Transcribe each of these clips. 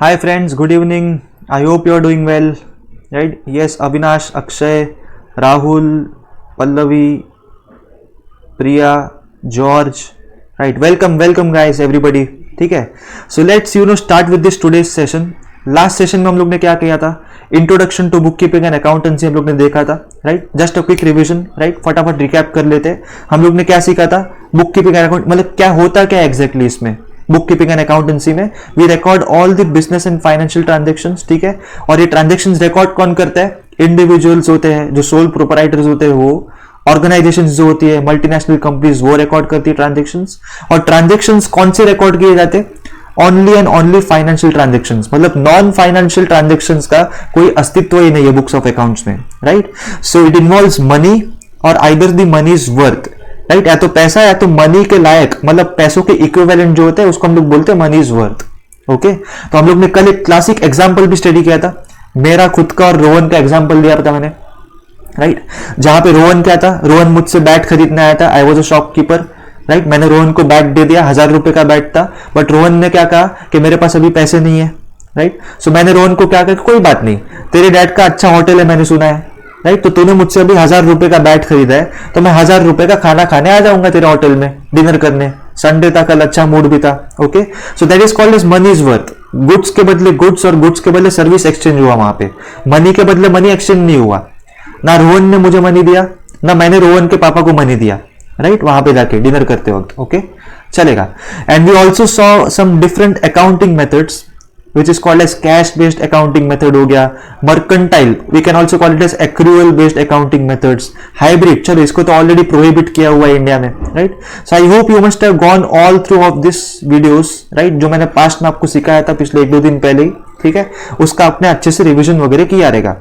Hi friends, good evening. I hope you are doing well. Right? Yes, Avinash, Akshay, Rahul, Pallavi, Priya, George. Right? Welcome guys, everybody. ठीक है. So let's start with this today's session. Last session में हम लोग ने क्या किया था? Introduction to book keeping and accountancy हम लोग ने देखा था. Right? Just a quick revision. Right? फटाफट रिकैप कर लेते हैं. हम लोग ने क्या सीखा था? बुक कीपिंग एंड अकाउंट मतलब क्या होता क्या एग्जैक्टली इसमें बुक कीपिंग एंड अकाउंटेंसी में. We record all the business and financial transactions. ठीक है. और ये ट्रांजेक्शंस रिकॉर्ड कौन करता है? इंडिविजुअल्स होते हैं, जो सोल प्रोपराइटर्स होते हैं वो. ऑर्गेनाइजेशंस जो होती है, मल्टीनेशनल कंपनीज, वो रिकॉर्ड करती है ट्रांजेक्शंस. और ट्रांजेक्शंस कौन से रिकॉर्ड किए जाते हैं? Only and only financial transactions. मतलब नॉन फाइनेंशियल ट्रांजेक्शंस का कोई अस्तित्व ही नहीं है बुक्स ऑफ अकाउंट्स में. Right? So it involves money और either the money is worth. Right? या तो पैसा या तो मनी के लायक, मतलब पैसों के इक्विवेलेंट जो होते हैं उसको हम लोग बोलते हैं मनी इज वर्थ. ओके. तो हम लोग ने कल एक क्लासिक एग्जांपल भी स्टडी किया था. मेरा खुद का और रोहन का एग्जांपल दिया था मैंने. राइट? जहां पे रोहन क्या था, रोहन मुझसे बैट खरीदने आया था. I was a shopkeeper. Right? मैंने रोहन को बैट दे दिया, 1000 रुपए का बैट था. बट रोहन ने क्या कहा कि मेरे पास अभी पैसे नहीं है. राइट? सो मैंने रोहन को क्या कहा, कोई बात नहीं, तेरे डैड का अच्छा होटल है मैंने सुना है. राइट? तो तूने मुझसे अभी 1000 रुपए का बैट खरीदा है, तो मैं 1000 रुपए का खाना खाने आ जाऊंगा तेरे होटल में डिनर करने. संडे था कल, अच्छा मूड भी था. Okay. So that is called as money is worth. Goods के बदले गुड्स और गुड्स के बदले सर्विस एक्सचेंज हुआ वहां पे. मनी के बदले मनी एक्सचेंज नहीं हुआ. ना रोहन ने मुझे मनी दिया, ना मैंने रोहन के पापा को मनी दिया. राइट? वहां पे जाके डिनर करते वक्त. ओके, चलेगा. And we also saw some different accounting methods which is called as cash based accounting method हो गया, mercantile, we can also call it as accrual based accounting methods, hybrid. चलो इसको तो ऑलरेडी प्रोहिबिट किया हुआ है India में. Right? So I hope you must have gone all through of this videos. Right? जो मैंने पास्ट में आपको सिखाया था पिछले 1-2 दिन पहले ही. ठीक है. उसका आपने अच्छे से रिविजन वगैरह किया रहेगा.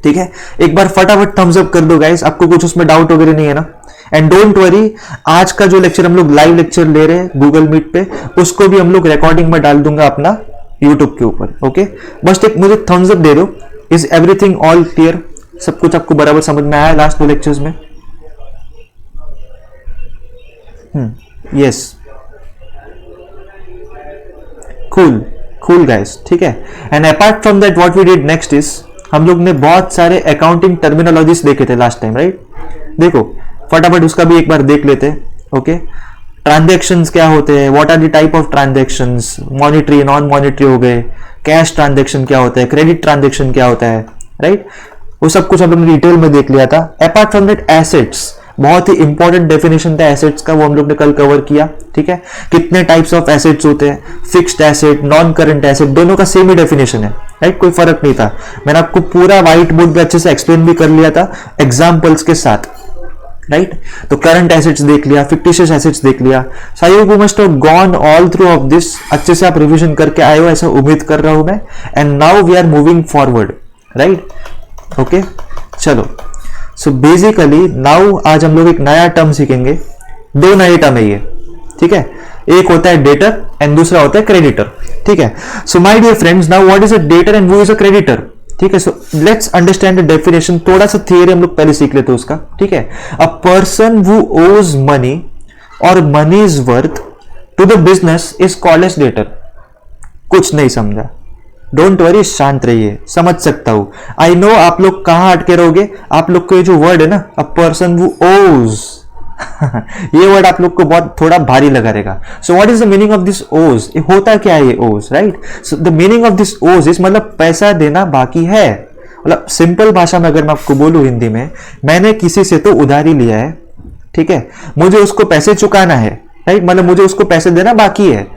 ठीक है. एक बार फटाफट थम्स अप कर दो गाइस, आपको कुछ उसमें डाउट वगैरह नहीं है ना. एंड डोंट वरी, आज का जो लेक्चर हम लोग लाइव लेक्चर ले रहे हैं गूगल मीट पे, उसको भी हम लोग रिकॉर्डिंग में डाल दूंगा अपना यूट्यूब के ऊपर. ओके. बस एक मुझे थम्स अप दे दो. Is everything all clear? सब कुछ आपको बराबर समझ में आया लास्ट 2 लेक्चर्स में? यस. Cool guys. ठीक है. And apart from that what we did next is, हम लोग ने बहुत सारे अकाउंटिंग टर्मिनोलॉजीज देखे थे लास्ट टाइम. राइट? देखो फटाफट उसका भी एक बार देख लेते हैं. ओके. ट्रांजेक्शंस क्या होते हैं, what are the type of transactions, monetary non monetary हो गए, कैश ट्रांजेक्शन क्या होता है, क्रेडिट ट्रांजेक्शन क्या होता है. राइट? वो सब कुछ हम लोग ने डिटेल में देख लिया था. अपार्ट फ्रॉम दैट एसेट्स, बहुत ही इंपॉर्टेंट डेफिनेशन था एसेट्स का, वो हम लोग ने कल कवर किया. ठीक है. कितने टाइप्स ऑफ एसेट्स होते हैं, fixed asset, non current asset, दोनों का सेम ही डेफिनेशन है. राइट? कोई फर्क नहीं था. मैंने आपको पूरा व्हाइट बोर्ड पे अच्छे से एक्सप्लेन भी कर लिया था एग्जाम्पल्स के साथ. राइट? तो करंट एसेट्स देख लिया, फिक्टिशियस एसेट्स देख लिया. So I hope you must have gone all through of this. अच्छे से आप रिवीजन करके आए हो ऐसा उम्मीद कर रहा हूं मैं. And now we are moving forward. Right? Okay. चलो. सो बेसिकली नाउ आज हम लोग एक नया टर्म सीखेंगे. 2 नए टर्म है ये. ठीक है. एक होता है डेटर एंड दूसरा होता है क्रेडिटर. ठीक है. So my dear friends, now what is a debtor and who is a creditor? ठीक है. So let's understand the definition. थोड़ा सा थियरी हम लोग पहले सीख लेते हैं उसका. ठीक है. A person who owes money और money is worth to the business is called as debtor. कुछ नहीं समझा? डोंट वरी, शांत रहिए, समझ सकता हूं. आई नो आप लोग कहां अटके रहोगे. आप लोग को ये जो वर्ड है ना, अ पर्सन हु ओज, ये वर्ड आप लोग को बहुत थोड़ा भारी लगा रहेगा. सो what is the meaning of this ओज? होता क्या है ये ओज? Right? So the meaning of this ओज इज मतलब पैसा देना बाकी है. मतलब सिंपल भाषा में अगर मैं आपको बोलूं हिंदी में, मैंने किसी से तो उधारी लिया है. ठीक है. मुझे उसको पैसे चुकाना है. राइट? मतलब मुझे उसको पैसे देना बाकी है.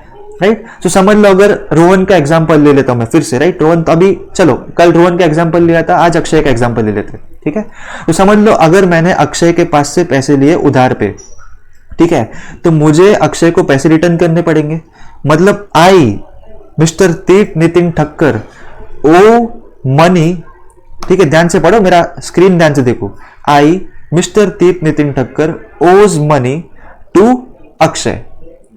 राइट? तो समझ लो, अगर रोहन का एग्जांपल ले लेता हूं मैं फिर से. राइट? रोहन तो अभी, चलो कल रोहन का एग्जांपल लिया था, आज अक्षय का एग्जांपल ले लेते. ठीक है. तो समझ लो अगर मैंने अक्षय के पास से पैसे लिए उधार पे, ठीक है, तो मुझे अक्षय को पैसे रिटर्न करने पड़ेंगे. मतलब आई मिस्टर तीत नितिन ठक्कर ओ मनी. ठीक है. ध्यान से पढ़ो, मेरा स्क्रीन ध्यान से देखो. आई मिस्टर तीत नितिन ठक्कर ओज मनी टू अक्षय.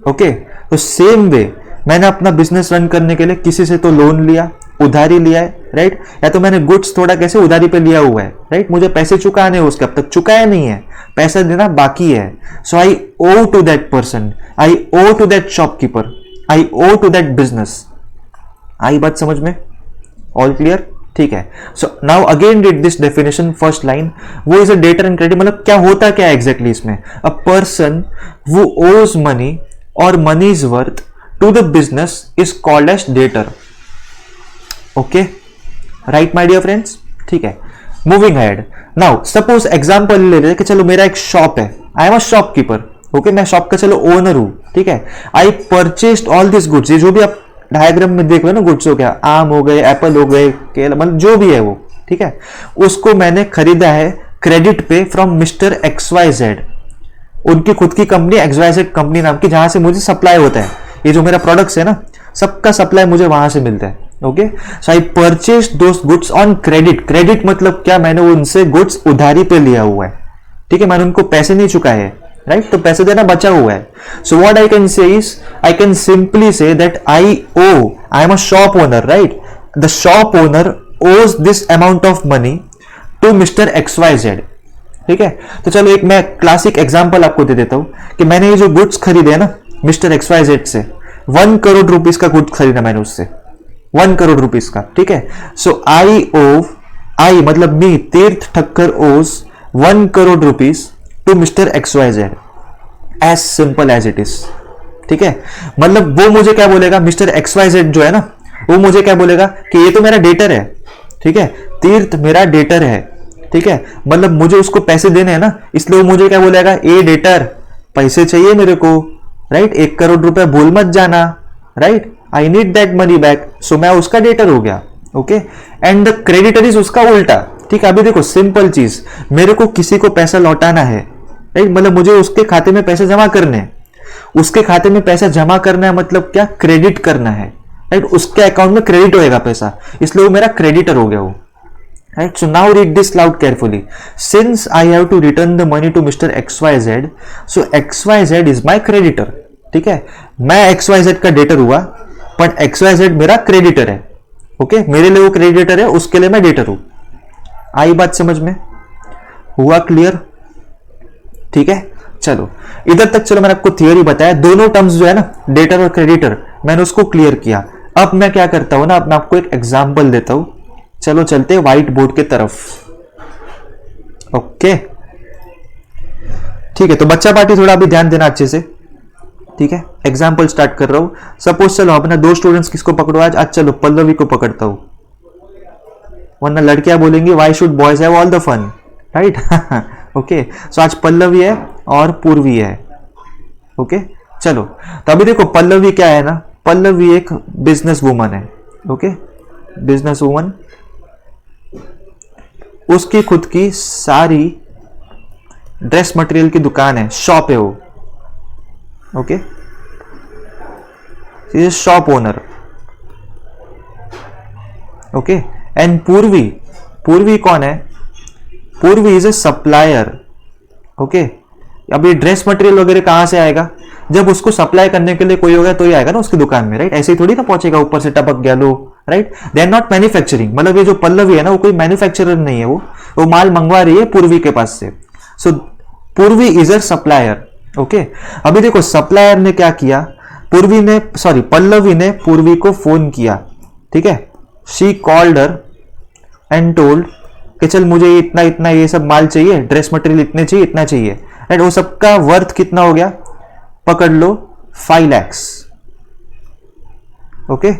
ओके. तो सेम वे मैंने अपना बिजनेस रन करने के लिए किसी से तो लोन लिया, उधारी लिया है. राइट? या तो मैंने गुड्स थोड़ा कैसे उधारी पे लिया हुआ है. राइट? मुझे पैसे चुकाने, उसके अब तक चुकाया नहीं है, पैसा देना बाकी है. So I owe to that person, I owe to that shopkeeper, I owe to that business. आई बात समझ में? All clear? ठीक है. So now again read this definition, first line. वो is a debtor and credit, मतलब क्या होता क्या एग्जैक्टली इसमें? अ पर्सन वो ओज मनी और money is worth to the business is called as debtor. Okay, right my dear friends? ठीक है. Moving ahead. Now suppose example ले रहे कि चलो मेरा एक शॉप है, I am a shopkeeper. Okay, मैं शॉप का चलो ओनर हूं. ठीक है. I purchased all this goods, ये जो भी आप डायग्राम में देख रहे हो ना, गुड्स हो गया, आम हो गए, एप्पल हो गए, केला, मतलब जो भी है वो. ठीक है. उसको मैंने खरीदा है क्रेडिट पे फ्रॉम मिस्टर XYZ, उनकी खुद की कंपनी XYZ कंपनी नाम की, जहां से मुझे सप्लाई होता है. ये जो मेरा प्रोडक्ट्स है ना, सबका सप्लाई मुझे वहां से मिलता है. Okay, so I purchase those goods on credit. Credit मतलब क्या? मैंने उनसे गुड्स उधारी पे लिया हुआ है. ठीक है, मैंने उनको पैसे नहीं चुकाए हैं, राइट? तो पैसे देना बचा हुआ है. So what I can say is, I can simply say that I am a shop owner, right? The shop owner owes this amount of money to mister XYZ. ठीक है. तो चलो एक मैं क्लासिक एग्जांपल आपको दे देता हूं कि मैंने ये जो गुड्स खरीदे हैं ना मिस्टर XYZ से, 1 करोड़ रुपीस का गुड्स खरीदा मैंने उससे, 1 करोड़ रुपीस का. ठीक है. सो आई मतलब मी, तीर्थ Thakkar owes 1 crore rupees to mister XYZ, as simple as it is. ठीक है. मतलब वो मुझे क्या बोलेगा, मिस्टर XYZ जो है ना, वो मुझे क्या बोलेगा कि ये तो मेरा डेटर है. ठीक है, तीर्थ मेरा डेटर है. ठीक है, मतलब मुझे उसको पैसे देने हैं ना, इसलिए वो मुझे क्या बोलेगा, ए डेटर पैसे चाहिए मेरे को, राइट? 1 करोड़ रुपए भूल मत जाना, right? I need that money back. सो मैं उसका डेटर हो गया. Okay, and the creditor is उसका उल्टा. ठीक है. अभी देखो सिंपल चीज, मेरे को किसी को पैसा लौटाना है, राइट? मतलब मुझे उसके खाते में पैसे जमा करने हैं. उसके खाते में पैसा जमा करना है मतलब क्या? क्रेडिट करना है, राइट? उसके अकाउंट में क्रेडिट होएगा पैसा, इसलिए वो मेरा क्रेडिटर हो गया वो, right? So now read this loud carefully. Since I have to return the money to mister XYZ, so XYZ is my creditor. ठीक है, मैं XYZ का डेटर हुआ, पर XYZ मेरा क्रेडिटर है. ओके, मेरे लिए वो क्रेडिटर है, उसके लिए मैं डेटर हूं. आई बात समझ में? हुआ क्लियर? ठीक है. चलो इधर तक चलो, मैंने आपको थियोरी बताया, दोनों टर्म्स जो है ना, डेटर और क्रेडिटर, मैंने उसको क्लियर किया. अब मैं क्या करता हूं ना, अब मैं आपको एक एग्जांपल देता हूं. चलो चलते हैं व्हाइट बोर्ड के तरफ. ओके, ठीक है. तो बच्चा पार्टी थोड़ा अभी ध्यान देना अच्छे से. ठीक है, एग्जाम्पल स्टार्ट कर रहा हूं. सपोज चलो अपना 2 स्टूडेंट्स किसको पकड़ो आज चलो पल्लवी को पकड़ता हूं, वरना लड़कियां बोलेंगी why should boys have all the fun, right? Okay, so आज पल्लवी है और पूर्वी है. ओके, चलो. तो अभी देखो पल्लवी क्या है ना, पल्लवी एक बिजनेस वूमन है. ओके, बिजनेस वूमन, उसकी खुद की सारी ड्रेस मटेरियल की दुकान है, शॉप है वो. Okay, is shop owner. Okay, and पूर्वी कौन है? पूर्वी इज ए सप्लायर. ओके, अब ये ड्रेस मटेरियल वगैरह कहां से आएगा? जब उसको सप्लाई करने के लिए कोई होगा तो ही आएगा ना उसकी दुकान में, राइट? ऐसे ही थोड़ी ना पहुंचेगा ऊपर से टपक गया लो, right? They are not manufacturing. मतलब ये जो पल्लवी है ना, वो कोई मैन्युफैक्चरर नहीं है, वो माल मंगवा रही है पूर्वी के पास से. सो पूर्वी इज अ सप्लायर. ओके, अभी देखो सप्लायर ने क्या किया, पल्लवी ने पूर्वी को फोन किया. ठीक है, she called her and told कि चल मुझे इतना इतना ये सब माल चाहिए, ड्रेस मटेरियल इतने चाहिए, इतना चाहिए, राइट? वो सबका वर्थ कितना हो गया? पकड़ लो 5 लाख. ओके,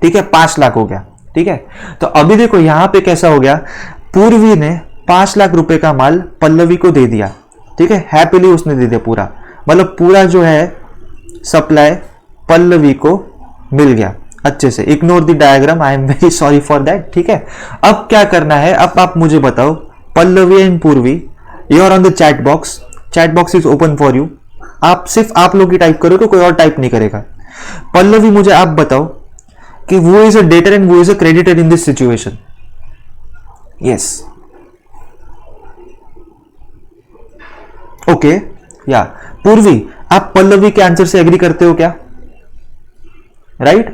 ठीक है, 5 लाख हो गया. ठीक है, तो अभी देखो यहां पे कैसा हो गया, पूर्वी ने 5 लाख रुपए का माल पल्लवी को दे दिया. ठीक है, हैप्पीली उसने दे दिया पूरा, मतलब पूरा जो है सप्लाई पल्लवी को मिल गया अच्छे से. Ignore the diagram, I am very sorry for that. ठीक है, अब क्या करना है, अब आप मुझे बताओ, Pallavi and Purvi, you are on the chat box is open for you. आप सिर्फ आप लोग ही टाइप करो, तो कोई और टाइप नहीं करेगा. पल्लवी मुझे आप बताओ कि वो इज अ डेटर एंड वो is a creditor in this situation. Yes, okay, या पूर्वी आप पल्लवी के आंसर से एग्री करते हो क्या? Right,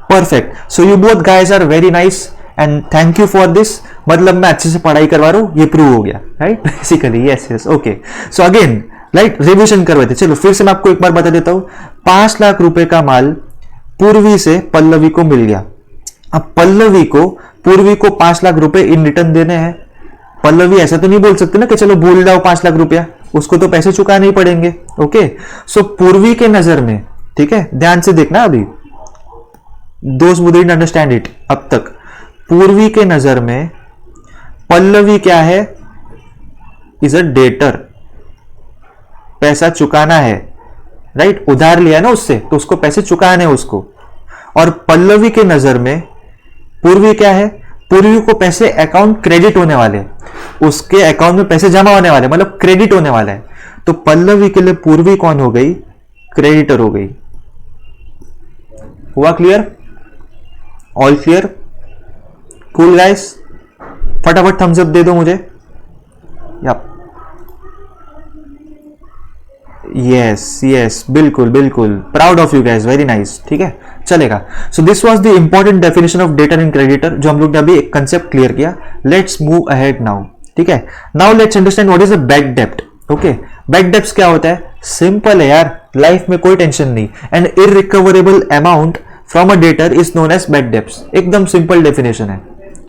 perfect. So you both guys are very nice and thank you for this. मतलब मैं अच्छे से पढ़ाई करवा रहा हूं, ये प्रूव हो गया, right? Basically yes. Okay, so again right, revision करवाते. चलो फिर से मैं आपको एक बार बता देता हूं. 5 लाख रुपए का माल पूर्वी से पल्लवी को मिल गया। अब पल्लवी को पूर्वी को 5 लाख रुपए इन रिटर्न देने हैं। पल्लवी ऐसा तो नहीं बोल सकती ना कि चलो भूल जाओ 5 लाख रुपया, उसको तो पैसे चुकाने ही पड़ेंगे। ओके, सो पूर्वी के नजर में, ठीक है, ध्यान से देखना, अभी दोस्त वुड डिडंट अंडरस्टैंड इट अब तक। पूर्वी के नजर में पल्लवी क्या है? इज अ डेटर, पैसा चुकाना है, राइट? उधार लिया ना उससे, तो उसको पैसे चुकाने हैं उसको। और पल्लवी के नजर में पूर्वी क्या है? पूर्वी को पैसे अकाउंट क्रेडिट होने वाले, उसके अकाउंट में पैसे जमा होने वाले, मतलब क्रेडिट होने वाला है। तो पल्लवी के लिए पूर्वी कौन हो गई? क्रेडिटर हो गई। हुआ clear? All clear? Cool guys, फटाफट थम्स अप दे दो मुझे। यस यस, बिल्कुल बिल्कुल, proud of you guys, very nice. ठीक है, चलेगा। So this was the important definition of debtor and creditor, जो हम लोग ने अभी एक कंसेप्ट क्लियर किया। Let's move ahead now. ठीक है, now let's understand what is a bad डेब्ट। ओके, बैड डेब्ट्स क्या होता है? सिंपल है यार, लाइफ में कोई टेंशन नहीं। And irrecoverable amount from a debtor is known as bad debts. एकदम सिंपल डेफिनेशन है।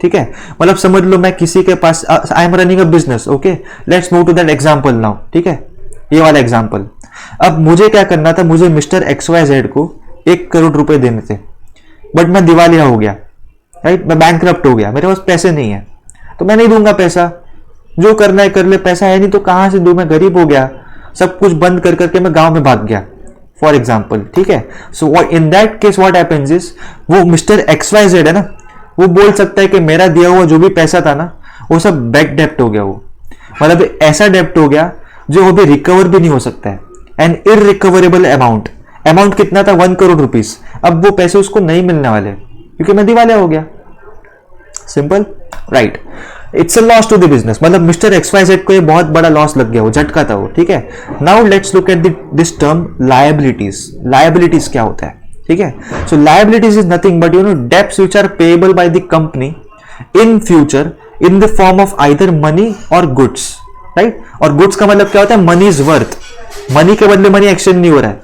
ठीक है, मतलब समझ लो मैं किसी के पास, I am running a business. Okay, let's move to that example now. ठीक है, ये वाला एग्जांपल। अब मुझे क्या करना था? मुझे मिस्टर XYZ को 1 करोड़ रुपए देने थे, बट मैं दिवालिया हो गया, राइट? मैं बैंकक्रप्ट हो गया, मेरे पास पैसे नहीं है, तो मैं नहीं दूंगा पैसा। जो करना है कर ले, पैसा है नहीं तो कहां से दूं? मैं गरीब हो गया, सब कुछ बंद कर करके मैं गांव में भाग गया, फॉर एग्जाम्पल। ठीक है, so in that case what happens is, वो मिस्टर XYZ है ना, वो बोल सकता है कि मेरा दिया हुआ जो भी पैसा था ना, वो सब बैड डेब्ट हो गया। वो मतलब ऐसा डेब्ट हो गया जो अभी रिकवर भी नहीं हो सकता है। एंड इररिकवरेबल अमाउंट, अमाउंट कितना था? 1 करोड़ रुपीस। अब वो पैसे उसको नहीं मिलने वाले क्योंकि मैं दिवालिया हो गया। Simple, right? It's a loss to the business, मतलब मिस्टर XYZ को ये बहुत बड़ा लॉस लग गया, वो झटका था वो। ठीक है, now let's look at this term liabilities. Liabilities क्या होता है? ठीक है, so liabilities is nothing but debts which are payable by the company in future in the form of either money और गुड्स, राइट? और गुड्स का मतलब क्या होता है? मनी इज वर्थ, मनी के बदले मनी एक्सचेंज नहीं हो रहा है,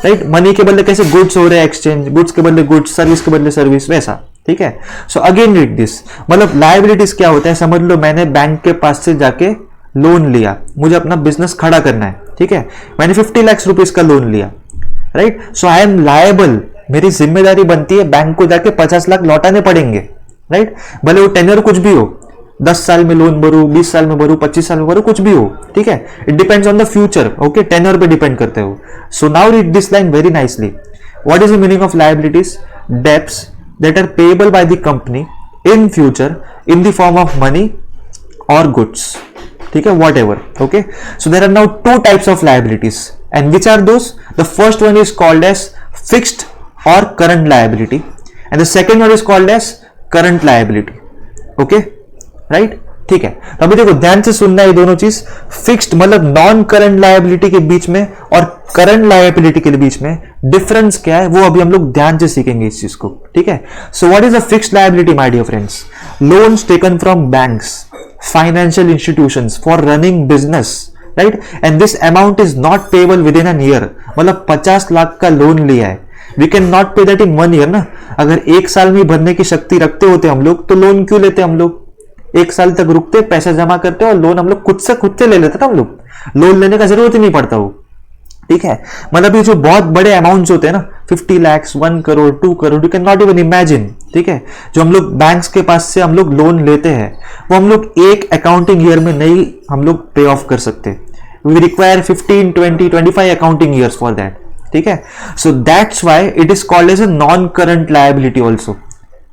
राइट? मनी के बदले कैसे गुड्स हो रहे हैं एक्सचेंज, गुड्स के बदले गुड्स, सर्विस के बदले सर्विस, वैसा। ठीक है, सो अगेन रीड दिस, मतलब लायबिलिटीज क्या होता है? समझ लो मैंने बैंक के पास से जाके लोन लिया, मुझे अपना बिजनेस खड़ा करना है। ठीक है, मैंने 50 लाख रुपीज का लोन लिया, right? So I am liable, मेरी जिम्मेदारी बनती है बैंक को जाके 50 लाख लौटाने पड़ेंगे, राइट? भले वो टेन्योर कुछ भी हो, 10 साल में लोन भरू, 20 साल में भरू, 25 साल में भरू, कुछ भी हो। ठीक है, it depends on the future. Okay, tenure पे डिपेंड करते हो। So now read this line very nicely. What is the meaning of liabilities? Debts that are payable by the company in future in the form of money और goods. ठीक है, whatever. Okay, so there are now 2 types of liabilities and which are those? The first one is called as fixed और current liability and the second one is called as current liability. Okay, right? ठीक है, तो अभी देखो ध्यान से सुनना है ये दोनों चीज। फिक्स्ड मतलब नॉन करंट लायबिलिटी के बीच में और करंट लायबिलिटी के बीच में डिफरेंस क्या है, वो अभी हम लोग ध्यान से सीखेंगे इस चीज को। ठीक है, so what is a fixed liability my dear friends? Loans taken from banks, financial institutions for running business, right? And this amount is not payable within an year. मतलब 50 लाख का लोन लिया है, we can not pay that in 1 year ना। अगर 1 साल में भरने की शक्ति रखते होते हम लोग, तो लोन क्यों लेते हम लोग? 1 साल तक रुकते, पैसा जमा करते और लोन हम लोग खुद से ले लेते ना। हम लोग लोन लेने का जरूरत ही नहीं पड़ता वो। ठीक है, मतलब ये जो बहुत बड़े अमाउंट्स होते हैं ना, 50 lakh, 1 crore, 2 crore, you can not even imagine. ठीक है, जो हम लोग बैंक्स के पास से हम लोग लोन लेते हैं, वो हम लोग एक अकाउंटिंग ईयर में नहीं हम लोग पे ऑफ कर सकते। We require 15, 20, 25 accounting years for that. ठीक है, so that's why it is called as a non current liability also,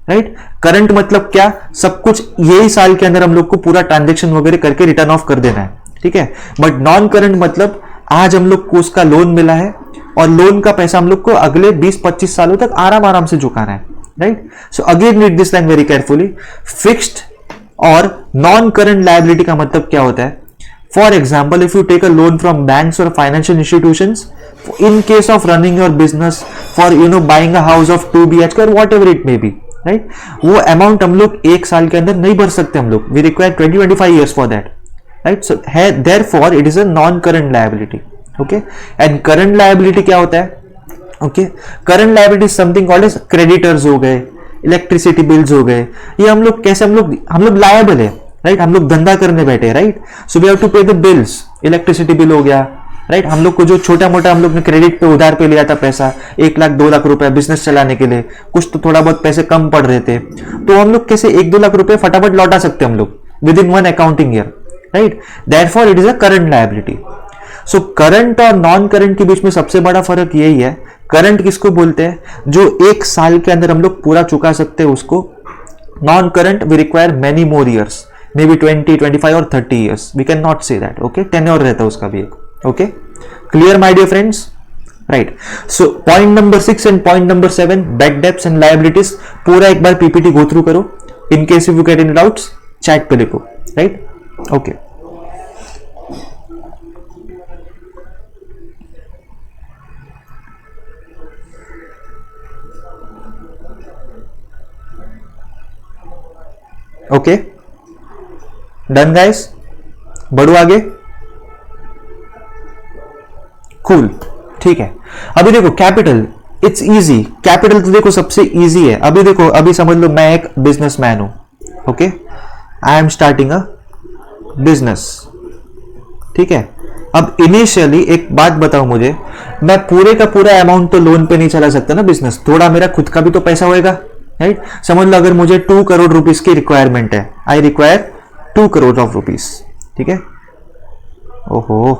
right? Current मतलब क्या? सब कुछ यही साल के अंदर हम लोग को पूरा ट्रांजेक्शन वगैरह करके रिटर्न ऑफ कर देना है। ठीक है, बट नॉन करंट मतलब आज हम लोग को उसका लोन मिला है और लोन का पैसा हम लोग को अगले 20-25 सालों तक आराम से चुकाना है, right? So again read this line very carefully. Fixed और नॉन करंट लायबिलिटी का मतलब क्या होता है? For example, if you take a loan from banks or financial institutions in case of running your business for buying a house of 2 BHK or whatever it may be, right? वो amount हम लोग 1 साल के अंदर नहीं भर सकते हम लोग। We require 20-25 years for that, right? So therefore it is a non-current liability. Okay? And current liability क्या होता है? Okay, current liability something called as creditors हो गए, इलेक्ट्रिसिटी बिल्स हो गए, ये हम लोग कैसे हम लोग लायबल है, राइट, हम लोग धंधा करने बैठे, right, so we have to pay the bills, electricity bill हो गया, राइट, हम लोग को जो छोटा मोटा हम लोग ने क्रेडिट पे उधार पे लिया था पैसा 1 लाख 2 लाख रुपए बिजनेस चलाने के लिए, कुछ तो थोड़ा बहुत पैसे कम पड़ रहे थे, तो हम लोग कैसे 1-2 लाख रुपए फटाफट लौटा सकते हैं हम लोग with in 1 accounting year, right, therefore it is a current liability. So current और नॉन करंट के बीच में सबसे बड़ा फर्क यही है, करंट किसको बोलते हैं, जो 1 साल के अंदर हम लोग पूरा चुका सकते हैं उसको, non current we require many more years, maybe 20, 25 और 30 years, we can not say that, okay, tenure रहता है उसका भी एक, okay, clear my dear friends, right. So point number 6 and point number 7 back debts and liabilities पूरा एक बार PPT go through करो, in case if you get any doubts chat पे लिखो, right, okay. Okay, done guys, बढ़ो आगे, cool, ठीक है। अभी देखो कैपिटल, इट्स इजी, कैपिटल तो देखो सबसे इजी है। अभी देखो, अभी समझ लो मैं एक बिजनेसमैन हूं, okay, I am starting a business, ठीक है। अब इनिशियली एक बात बताओ मुझे, मैं पूरे का पूरा अमाउंट तो लोन पे नहीं चला सकता ना बिजनेस, थोड़ा मेरा खुद का भी तो पैसा होएगा, राइट। समझ लो अगर मुझे 2 करोड़ रुपीस की रिक्वायरमेंट है, I require 2 crore of rupees, ठीक है, ओहो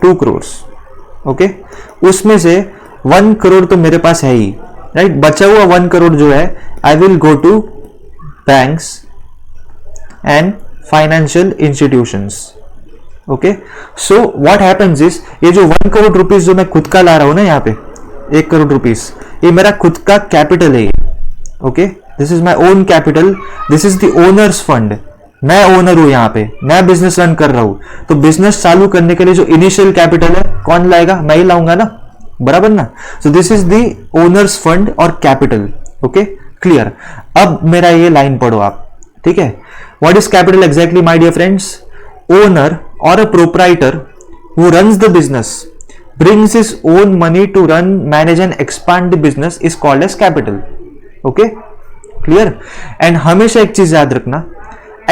2 करोड़, ओके, उसमें से 1 करोड़ तो मेरे पास है ही, राइट, बचा हुआ 1 करोड़ जो है I will go to banks and financial institutions, okay. So what happens is, ये जो 1 करोड़ रुपीस जो मैं खुद का ला रहा हूं ना, यहाँ पे 1 करोड़ रुपीस, ये मेरा खुद का कैपिटल है, okay, this is my own capital, this is the owner's fund, मैं ओनर हूं यहाँ पे, मैं बिजनेस रन कर रहा हूं, तो बिजनेस चालू करने के लिए जो इनिशियल कैपिटल है कौन लाएगा, मैं ही लाऊंगा ना, बराबर ना। So this is the owner's fund or capital, okay, clear. अब मेरा ये लाइन पढ़ो आप, ठीक है। What is capital exactly my dear friends, owner or a proprietor who runs the business brings his own money to run, manage and expand the business is called as capital, okay, clear। and हमेशा एक चीज याद रखना,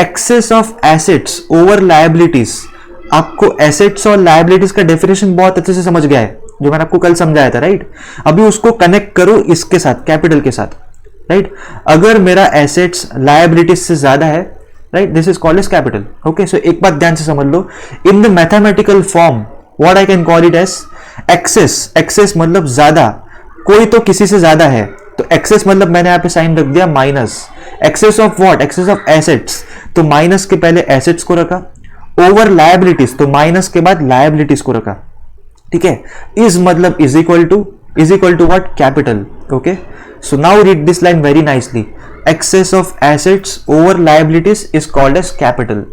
excess of assets over liabilities, आपको assets और liabilities का definition बहुत अच्छे से समझ गया है, जो मैंने आपको कल समझाया था, राइट। अभी उसको कनेक्ट करो इसके साथ, कैपिटल के साथ, राइट। अगर मेरा assets liabilities से ज्यादा है, right, this is called as capital, okay. So एक बात ध्यान से समझ लो, in the mathematical form what I can call it as excess, excess मतलब ज्यादा, कोई तो किसी से ज्यादा है, तो एक्सेस मतलब मैंने यहाँ पे साइन रख दिया minus, excess of what, excess of assets, तो माइनस के पहले एसेट्स को रखा, ओवर लायबिलिटीज तो माइनस के बाद लायबिलिटीज को रखा, ठीक है। इज मतलब is equal to what, capital, okay. So now read this line very nicely, excess of assets over liabilities is called as capital,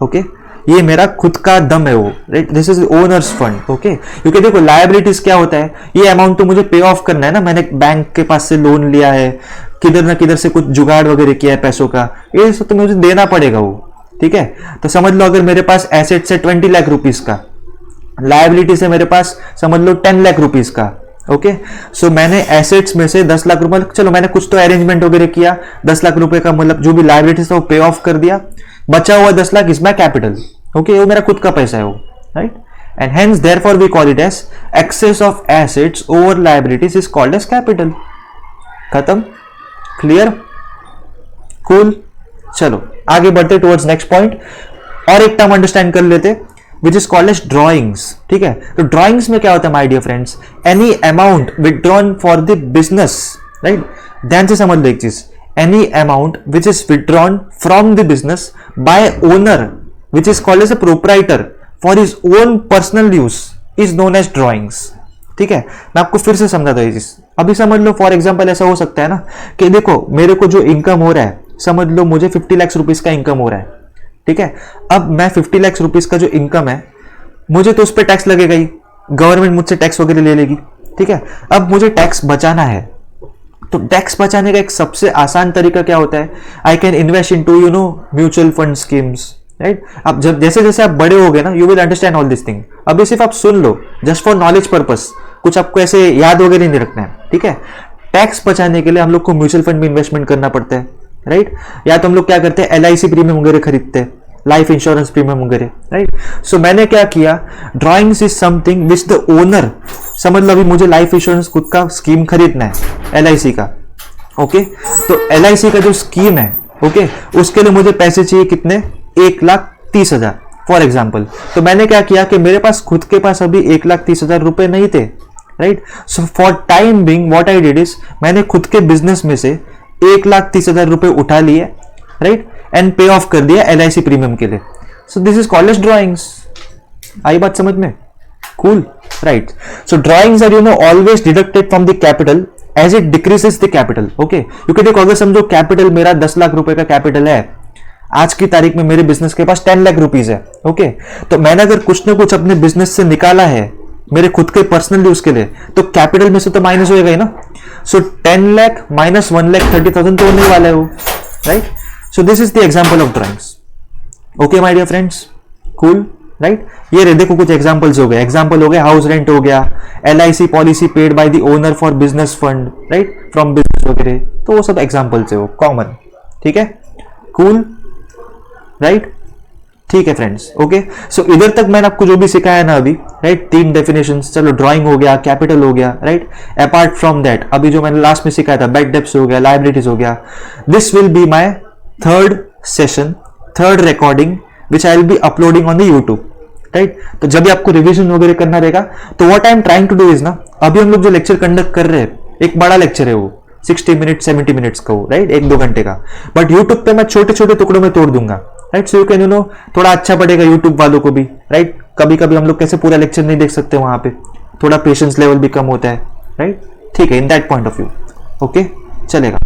okay. ये मेरा खुद का दम है वो, राइट, this is owner's fund, okay. क्योंकि देखो लायबिलिटीज क्या होता है, ये अमाउंट तो मुझे पे ऑफ करना है ना, मैंने बैंक के पास से लोन लिया है, किधर ना किधर से कुछ जुगाड़ वगैरह किया है पैसों का, ये सब तो मुझे देना पड़ेगा वो, ठीक है। तो समझ लो अगर मेरे पास एसेट्स है 20 लाख रुपीस का, लायबिलिटी से मेरे पास समझ लो 10 लाख रुपीस का, ओके। सो मैंने एसेट्स में से 10 लाख रुपए, चलो मैंने कुछ तो अरेंजमेंट वगैरह किया, 10 लाख रुपए का मतलब जो भी लायबिलिटीज था वो पे ऑफ कर दिया, बचा हुआ 10 lakh is my capital, okay, वो मेरा खुद का पैसा है वो, right. And hence therefore we call it as excess of assets over liabilities is called as capital, खत्म, क्लियर, कूल। चलो आगे बढ़ते टुवर्ड्स नेक्स्ट पॉइंट, और एक टर्म अंडरस्टैंड कर लेते which is called as drawings, ठीक है। तो ड्रॉइंग्स में क्या होता है my dear friends, any amount withdrawn for the business, right, ध्यान से समझ लो एक चीज, any amount which is withdrawn from the business by owner which is called as a proprietor for his own personal use is known as drawings, ठीक है। मैं आपको फिर से समझाता हूँ ये चीज, अभी समझ लो फॉर एग्जांपल ऐसा हो सकता है ना कि देखो मेरे को जो इनकम हो रहा है, समझ लो मुझे 50 लाख रुपीस का इनकम हो रहा है, ठीक है। अब मैं 50 लाख रुपीस का जो इनकम है, मुझे तो उस पर टैक्स लगेगा ही, गवर्नमेंट मुझसे टैक्स वगैरह ले लेगी, ठीक है। अब मुझे टैक्स बचाना है, तो टैक्स बचाने का एक सबसे आसान तरीका क्या होता है, I can invest in to mutual fund schemes, right. अब जब जैसे जैसे आप बड़े हो गए ना, you will understand all this thing. अभी सिर्फ आप सुन लो, जस्ट फॉर नॉलेज पर्पस, कुछ आपको ऐसे याद वगैरह नहीं रखना है, ठीक है। टैक्स बचाने के लिए हम लोग को म्यूचुअल फंड में इन्वेस्टमेंट करना पड़ता है, राइट। या तो हम लोग क्या करते हैं, LIC प्रीमियम वगैरह खरीदते हैं, लाइफ इंश्योरेंस प्रीमियम वगैरह, राइट। सो मैंने क्या किया, drawings is something which the owner, समझ लो अभी मुझे लाइफ इंश्योरेंस खुद का स्कीम खरीदना है LIC का, ओके। तो LIC का जो स्कीम है, ओके, उसके लिए मुझे पैसे चाहिए कितने, 1,30,000 फॉर एग्जाम्पल। तो मैंने क्या किया कि मेरे पास खुद के पास अभी 1,30,000 रुपए नहीं थे, right. So for time being what I did is, मैंने खुद के बिजनेस में से 1,30,000 रुपए उठा लिए, राइट, एंड पे ऑफ कर दिया LIC प्रीमियम के लिए। So this is called as drawings. आई बात समझ में? Cool, right. So drawings are always deducted from the capital as it decreases the capital, okay. क्योंकि देखो अगर समझो कैपिटल मेरा 10 लाख रुपए का कैपिटल है, आज की तारीख में मेरे बिजनेस के पास 10 लाख रुपीज है, ओके। तो मैंने अगर कुछ ना कुछ अपने बिजनेस से निकाला है मेरे खुद के पर्सनल यूज के लिए, तो कैपिटल में से तो माइनस होएगा ही ना। सो 10 लाख माइनस 1,30,000 तो होने वाला है वो, right. So this is the example of drawings, okay my dear friends, cool, right. ये देखो कुछ एग्जांपल्स हो गए, एग्जांपल हो गया हाउस रेंट हो गया, LIC policy paid by the owner for business fund, right, from business वगैरह, तो वो सब एग्जांपल्स है, वो कॉमन, ठीक है, कूल, राइट, ठीक है फ्रेंड्स, ओके। सो इधर तक मैंने आपको जो भी सिखाया ना अभी, राइट, 3 डेफिनेशंस, चलो ड्राइंग हो गया, कैपिटल हो गया, राइट। अपार्ट फ्रॉम दैट अभी जो मैंने लास्ट में सिखाया था, बैड डेब्ट्स हो गया, लायबिलिटीज हो गया, this will be my third session, third recording which I will be uploading on the YouTube, right. तो जब भी आपको रिवीजन वगैरह करना रहेगा, तो what I am trying to do is ना, अभी हम लोग जो लेक्चर कंडक्ट कर रहे हैं, एक बड़ा लेक्चर है वो 60 मिनट 70 मिनट्स का, वो राइट, 1-2 घंटे का, बट यूट्यूब पे मैं छोटे छोटे टुकड़ों में तोड़ दूंगा, राइट। सो यू कैन थोड़ा अच्छा पड़ेगा यूट्यूब वालों को भी, राइट। कभी कभी हम लोग कैसे पूरा लेक्चर नहीं देख सकते, वहां पे थोड़ा पेशेंस लेवल भी कम होता है, राइट, ठीक है, in that point of view, okay, चलेगा।